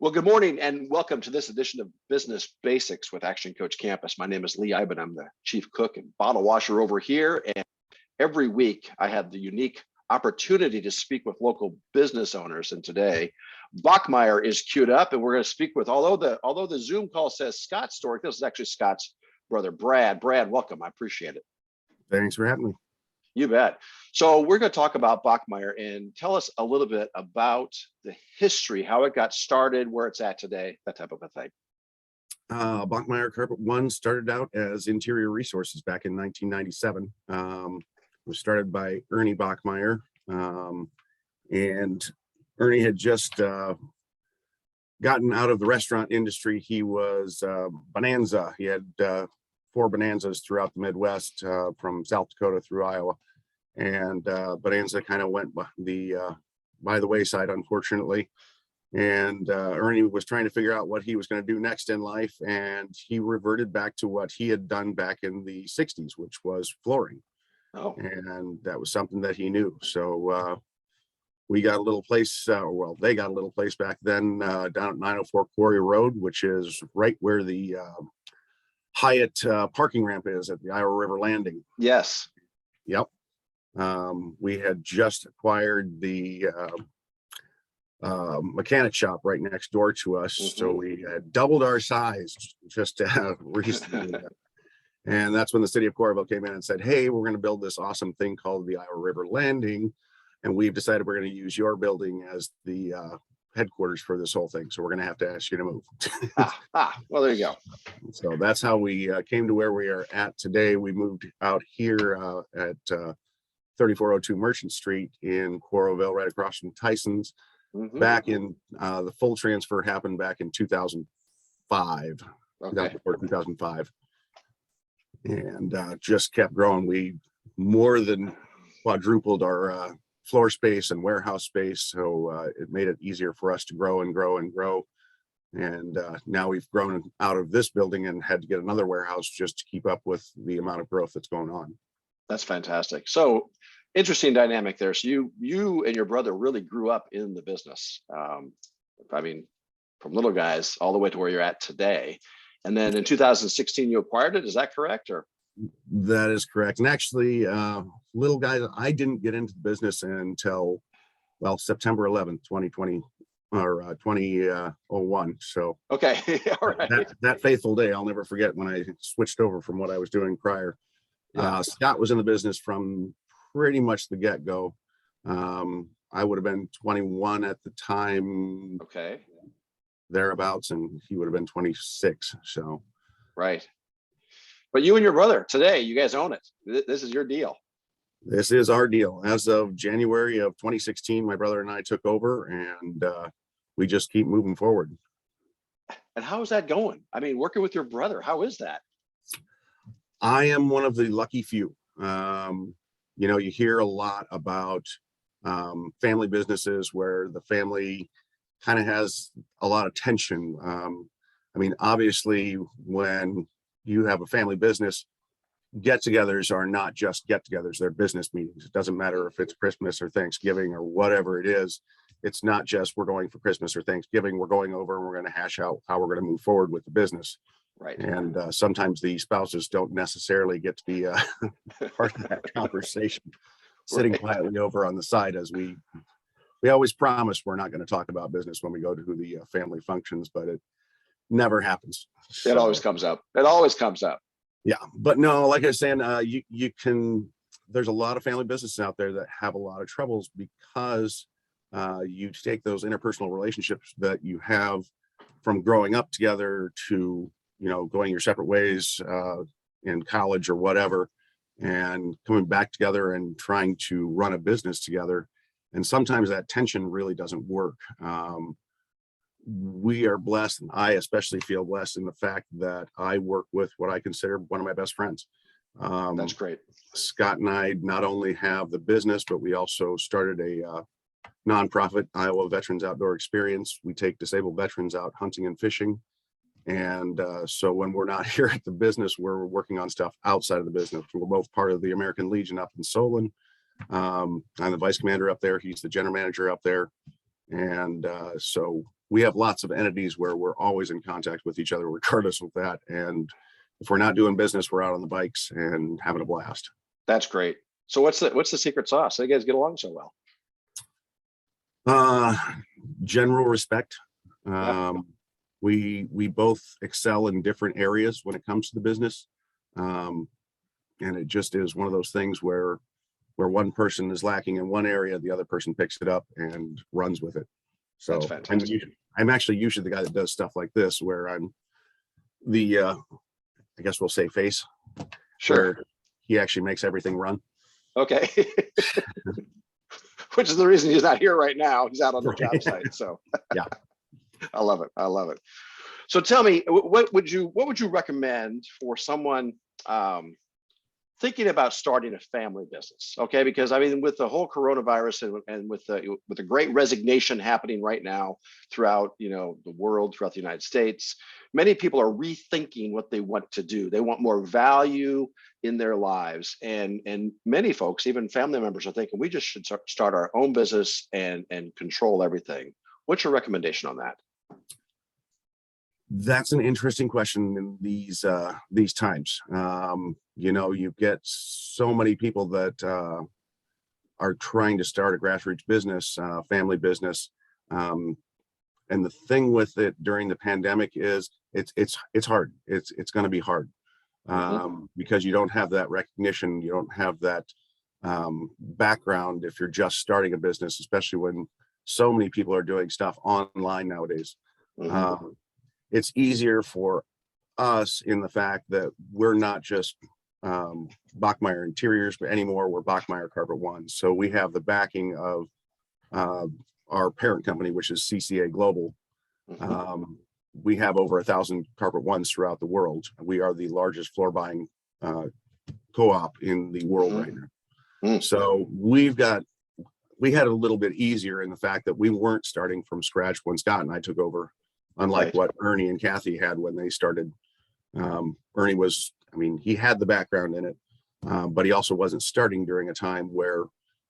Well, good morning and welcome to this edition of Business Basics with Action Coach Campus. My name is Lee Iben. I'm the chief cook and bottle washer over here. And every week I have the unique opportunity to speak with local business owners. And today, Bachmeyer is queued up and we're going to speak with, although the Zoom call says Scott Stork, this is actually Scott's brother, Brad. Brad, welcome. I appreciate it. Thanks for having me. You bet. So we're going to talk about Bachmeyer and tell us a little bit about the history, how it got started, where it's at today, that type of a thing. Bachmeyer Carpet One started out as Interior Resources back in 1997. It was started by Ernie Bachmeyer, and Ernie had just gotten out of the restaurant industry. He was Bonanza. He had 4 Bonanzas throughout the Midwest, from South Dakota through Iowa, and Bonanza kind of went by the wayside, unfortunately. And Ernie was trying to figure out what he was going to do next in life, and he reverted back to what he had done back in the 60s, which was flooring. Oh, And that was something that he knew. So we got a little place, well, they got a little place back then down at 904 Quarry Road, which is right where the Hyatt parking ramp is at the Iowa River Landing. yes. Yep. We had just acquired the mechanic shop right next door to us. So we had doubled our size just to have recently. And that's when the city of Coralville came in and said, hey, we're going to build this awesome thing called the Iowa River Landing. And we've decided we're going to use your building as the headquarters for this whole thing. So we're going to have to ask you to move. Well, there you go. So that's how we came to where we are at today. We moved out here at 3402 Merchant Street in Coralville, right across from Tyson's. Back in the full transfer happened back in 2005, Okay. 2004, 2005, and just kept growing. We more than quadrupled our floor space and warehouse space, so it made it easier for us to grow and grow and grow. And now we've grown out of this building and had to get another warehouse just to keep up with the amount of growth that's going on. That's fantastic. So interesting dynamic there. So you and your brother really grew up in the business. I mean, from little guys all the way to where you're at today. And then in 2016, you acquired it. Is that correct? Or that is correct. And actually, little guy, I didn't get into the business until, well, September 11th, 2020 or 2001. So okay. All right. That faithful day, I'll never forget when I switched over from what I was doing prior. Scott was in the business from pretty much the get-go. I would have been 21 at the time. Okay. Thereabouts, and he would have been 26. So right. But you and your brother today, you guys own it. This is your deal. This is our deal. As of January of 2016, my brother and I took over, and we just keep moving forward. And how is that going? I mean, working with your brother, how is that? I am one of the lucky few. You know, you hear a lot about family businesses where the family kind of has a lot of tension. I mean, obviously, when you have a family business, get-togethers are not just get-togethers, they're business meetings. It doesn't matter if it's Christmas or Thanksgiving or whatever it is. It's not just we're going for Christmas or Thanksgiving, we're going over and we're going to hash out how we're going to move forward with the business. Right. And sometimes the spouses don't necessarily get to be part of that conversation, sitting quietly over on the side as we always promise we're not going to talk about business when we go to the family functions, but it never happens. It always comes up. It always comes up. Yeah, but no, like I was saying, you can. There's a lot of family businesses out there that have a lot of troubles because you take those interpersonal relationships that you have from growing up together to, you know, going your separate ways in college or whatever, and coming back together and trying to run a business together. And sometimes that tension really doesn't work. We are blessed, and I especially feel blessed in the fact that I work with what I consider one of my best friends. That's great. Scott and I not only have the business, but we also started a nonprofit, Iowa Veterans Outdoor Experience. We take disabled veterans out hunting and fishing. And so when we're not here at the business, we're working on stuff outside of the business. We're both part of the American Legion up in Solon. I'm the vice commander up there. He's the general manager up there. And so we have lots of entities where we're always in contact with each other, regardless of that. And if we're not doing business, we're out on the bikes and having a blast. That's great. So what's the secret sauce? How you guys get along so well? General respect. Yeah. We both excel in different areas when it comes to the business. And it just is one of those things where one person is lacking in one area, the other person picks it up and runs with it. So That's fantastic. I'm actually usually the guy that does stuff like this, where I'm the, I guess we'll say face, Sure. where he actually makes everything run. Okay. Which is the reason he's not here right now. He's out on the job site. So Yeah. I love it. I love it. So tell me, what would you recommend for someone thinking about starting a family business? Okay, because I mean, with the whole coronavirus and with the great resignation happening right now throughout the world, throughout the United States, many people are rethinking what they want to do. They want more value in their lives, and many folks, even family members, are thinking we just should start our own business and control everything. What's your recommendation on that? That's an interesting question in these times. You get so many people that are trying to start a grassroots business, family business. And the thing with it during the pandemic is it's hard. It's going to be hard because you don't have that recognition. You don't have that background if you're just starting a business, especially when so many people are doing stuff online nowadays. It's easier for us in the fact that we're not just Bachmeyer Interiors, but anymore we're Bachmeyer Carpet One. So we have the backing of our parent company, which is CCA Global. We have over 1,000 Carpet Ones throughout the world. We are the largest floor buying co-op in the world right now. So we had a little bit easier in the fact that we weren't starting from scratch when Scott and I took over. Unlike what Ernie and Kathy had when they started. Ernie he had the background in it, but he also wasn't starting during a time where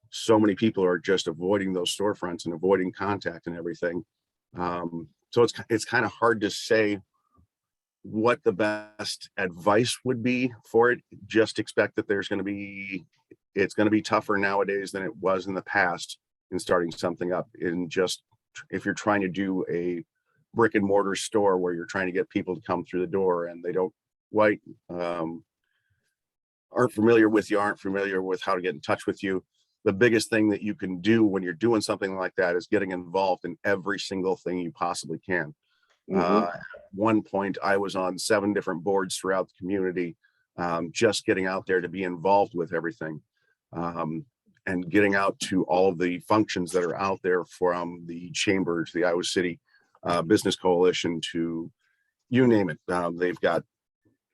so many people are just avoiding those storefronts and avoiding contact and everything. So it's kind of hard to say what the best advice would be for it. Just expect that it's going to be tougher nowadays than it was in the past in starting something up. If you're trying to do a brick and mortar store where you're trying to get people to come through the door and they don't aren't familiar with you, aren't familiar with how to get in touch with you. The biggest thing that you can do when you're doing something like that is getting involved in every single thing you possibly can. At one point I was on 7 different boards throughout the community, just getting out there to be involved with everything, and getting out to all of the functions that are out there, from the chamber to the Iowa City Business Coalition to you name it. They've got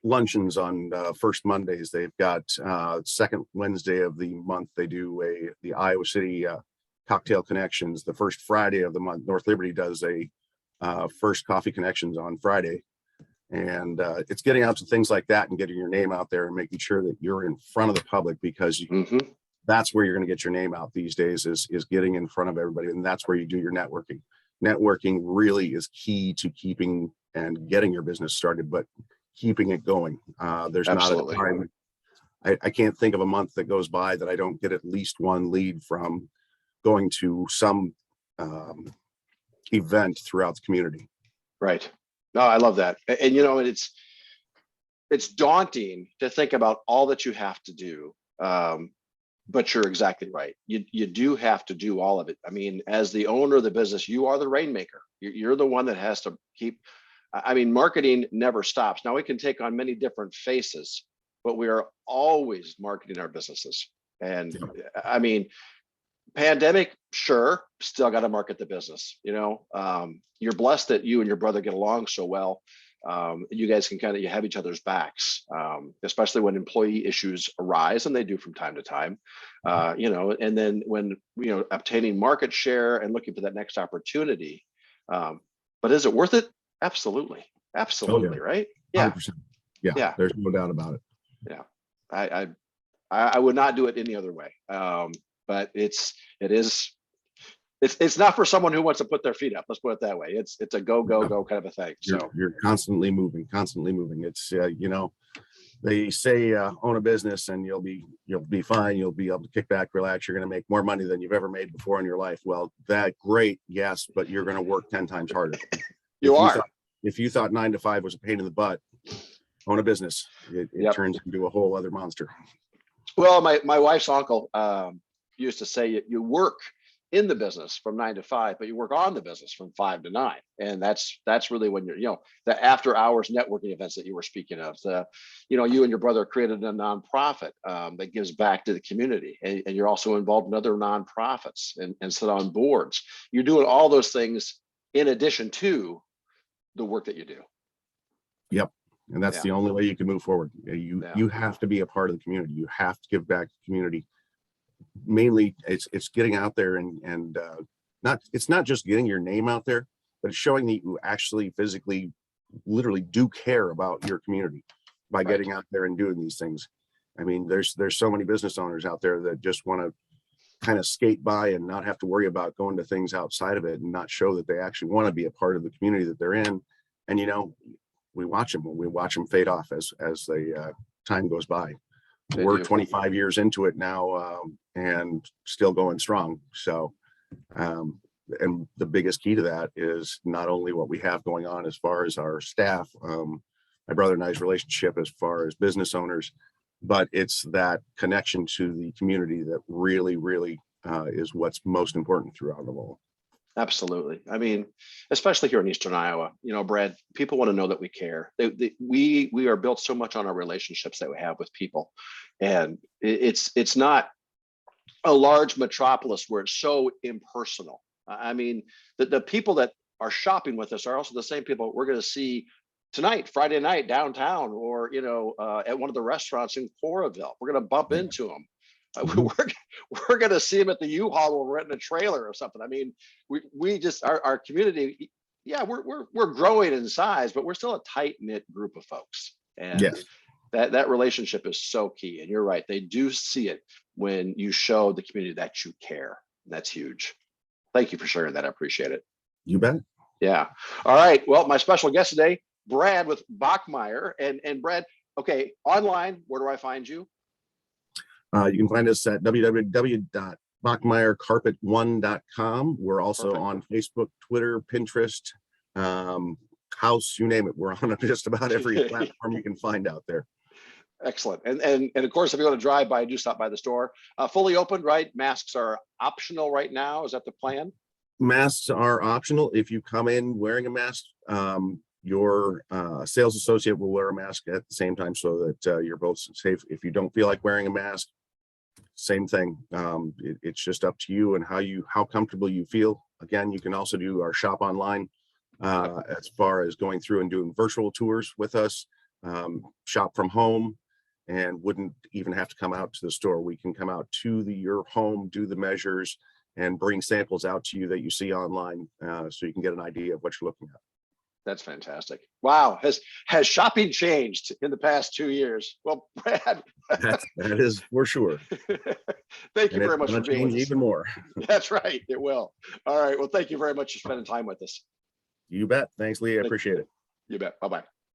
luncheons on first Mondays. They've got second Wednesday of the month. They do the Iowa City Cocktail Connections. The first Friday of the month, North Liberty does a first Coffee Connections on Friday. And it's getting out to things like that and getting your name out there and making sure that you're in front of the public, because that's where you're going to get your name out these days, is getting in front of everybody. And that's where you do your networking. Networking really is key to keeping and getting your business started, but keeping it going. There's Absolutely. not a time, I can't think of a month that goes by that I don't get at least one lead from going to some event throughout the community. Right. No, I love that. And it's daunting to think about all that you have to do. But you're exactly right. You do have to do all of it. I mean, as the owner of the business, you are the rainmaker. You're the one that has to keep. I mean, marketing never stops. Now, we can take on many different faces, but we are always marketing our businesses. And I mean, pandemic, sure, still got to market the business. You're blessed that you and your brother get along so well. You guys can you have each other's backs, especially when employee issues arise, and they do from time to time. And then when obtaining market share and looking for that next opportunity. But is it worth it? Absolutely. Right? Yeah. 100%. Yeah. There's no doubt about it. Yeah. I would not do it any other way. But it is it's not for someone who wants to put their feet up. Let's put it that way. It's a go, go, go kind of a thing. So You're constantly moving, constantly moving. It's, they say, own a business and you'll be fine. You'll be able to kick back, relax. You're going to make more money than you've ever made before in your life. Well, that great. Yes. But you're going to work 10 times harder. If you thought 9 to 5 was a pain in the butt, own a business. It turns into a whole other monster. Well, my wife's uncle used to say you work in the business from 9 to 5, but you work on the business from 5 to 9. And that's really when you're, the after hours networking events that you were speaking of, you and your brother created a nonprofit that gives back to the community. And you're also involved in other nonprofits and sit on boards. You're doing all those things in addition to the work that you do. Yep. And that's the only way you can move forward. You have to be a part of the community. You have to give back to the community. Mainly it's getting out there and it's not just getting your name out there, but it's showing that you actually physically literally do care about your community by getting out there and doing these things. I mean, there's so many business owners out there that just want to kind of skate by and not have to worry about going to things outside of it and not show that they actually want to be a part of the community that they're in. And we watch them fade off as the time goes by. We're 25 years into it now and still going strong. So, and the biggest key to that is not only what we have going on as far as our staff, my brother and I's relationship as far as business owners, but it's that connection to the community that really, really is what's most important throughout it all. Absolutely. I mean, especially here in Eastern Iowa, Brad, people want to know that we care. We are built so much on our relationships that we have with people. And it's not a large metropolis where it's so impersonal. I mean, the people that are shopping with us are also the same people we're going to see tonight, Friday night downtown, or, at one of the restaurants in Coralville. We're going to bump into them. We're going to see them at the U-Haul when we're renting a trailer or something. I mean, we just our community. Yeah, we're growing in size, but we're still a tight knit group of folks. And that relationship is so key. And you're right; they do see it when you show the community that you care. That's huge. Thank you for sharing that. I appreciate it. You bet. Yeah. All right. Well, my special guest today, Brad with Bachmeier, and Brad. Okay, online. Where do I find you? You can find us at www.bachmeiercarpet1.com. We're also on Facebook, Twitter, Pinterest, House, you name it. We're on just about every platform you can find out there. Excellent. And of course, if you want to drive by, do stop by the store. Fully open, right? Masks are optional right now. Is that the plan? Masks are optional. If you come in wearing a mask, your sales associate will wear a mask at the same time so that you're both safe. If you don't feel like wearing a mask, same thing. It's just up to you and how comfortable you feel. Again, you can also do our shop online as far as going through and doing virtual tours with us, shop from home, and wouldn't even have to come out to the store. We can come out to your home, do the measures, and bring samples out to you that you see online so you can get an idea of what you're looking at. That's fantastic. Wow. Has shopping changed in the past 2 years? Well, Brad. that is for sure. Thank you very much for being with us. Even more. That's right. It will. All right. Well, thank you very much for spending time with us. You bet. Thanks, Lee. I appreciate it. You bet. Bye-bye.